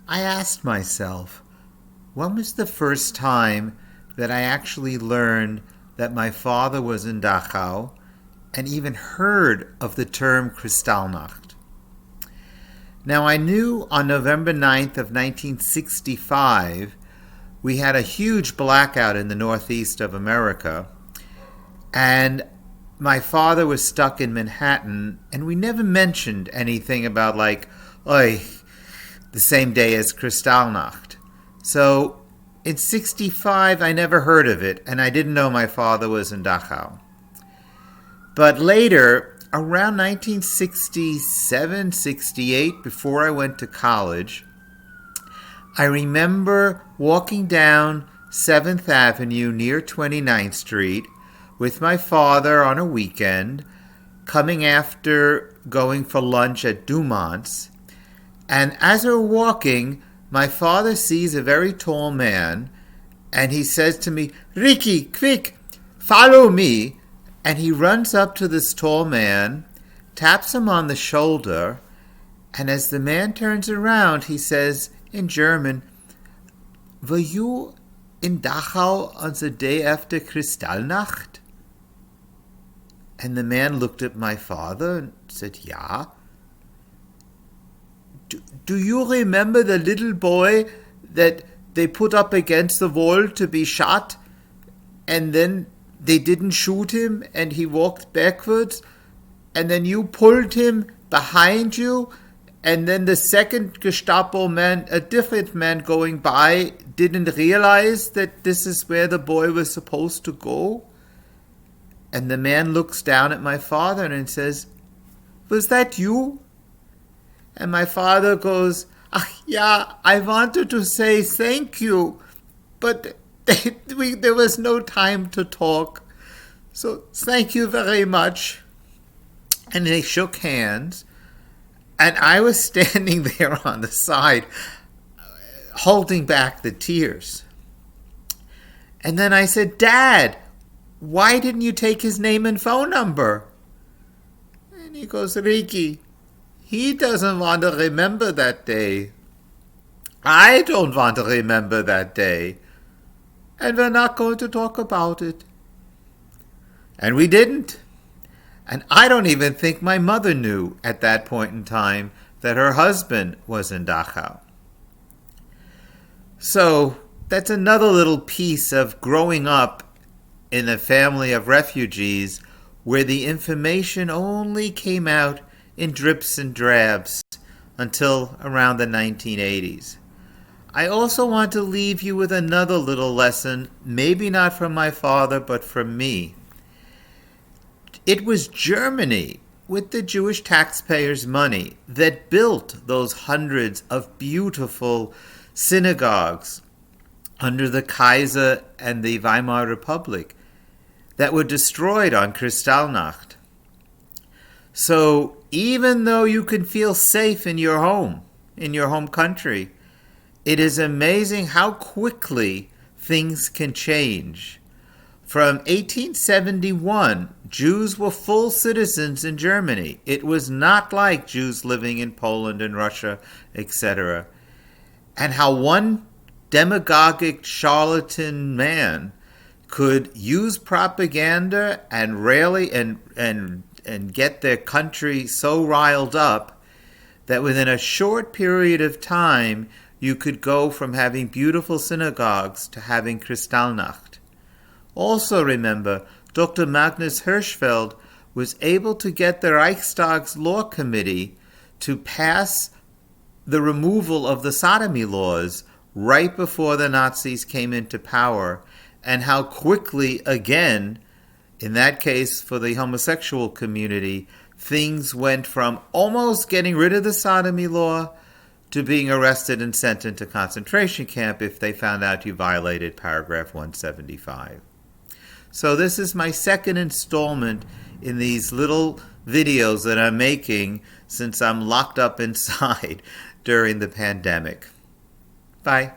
I asked myself, when was the first time that I actually learned that my father was in Dachau and even heard of the term Kristallnacht? Now, I knew on November 9th of 1965 we had a huge blackout in the northeast of America, and my father was stuck in Manhattan, and we never mentioned anything about, like, oi, the same day as Kristallnacht. So in 65, I never heard of it, and I didn't know my father was in Dachau. But later, around 1967, 68, before I went to college, I remember walking down 7th Avenue near 29th Street with my father on a weekend, coming after going for lunch at Dumont's. And as we're walking, my father sees a very tall man, and he says to me, "Ricky, quick, follow me." And he runs up to this tall man, taps him on the shoulder, and as the man turns around, he says in German, "Were you in Dachau on the day after Kristallnacht?" And the man looked at my father and said, "Yeah." Do you remember the little boy that they put up against the wall to be shot, and then they didn't shoot him and he walked backwards, and then you pulled him behind you, and then the second Gestapo man, a different man going by, didn't realize that this is where the boy was supposed to go?" And the man looks down at my father and says, "Was that you?" And my father goes, "Yeah, I wanted to say thank you, but there was no time to talk. So thank you very much." And they shook hands, and I was standing there on the side, holding back the tears. And then I said, "Dad, why didn't you take his name and phone number?" And he goes, "Ricky, he doesn't want to remember that day. I don't want to remember that day. And we're not going to talk about it." And we didn't. And I don't even think my mother knew at that point in time that her husband was in Dachau. So that's another little piece of growing up in a family of refugees where the information only came out in drips and drabs until around the 1980s. I also want to leave you with another little lesson, maybe not from my father, but from me. It was Germany, with the Jewish taxpayers' money, that built those hundreds of beautiful synagogues under the Kaiser and the Weimar Republic that were destroyed on Kristallnacht. So even though you can feel safe in your home country, it is amazing how quickly things can change. From 1871, Jews were full citizens in Germany. It was not like Jews living in Poland and Russia, etc. And how one demagogic charlatan man could use propaganda and rally and get their country so riled up that within a short period of time you could go from having beautiful synagogues to having Kristallnacht. Also remember, Dr. Magnus Hirschfeld was able to get the Reichstag's law committee to pass the removal of the sodomy laws right before the Nazis came into power, and how quickly, again, in that case for the homosexual community, things went from almost getting rid of the sodomy law to being arrested and sent into concentration camp if they found out you violated paragraph 175. So this is my second installment in these little videos that I'm making since I'm locked up inside during the pandemic. Bye.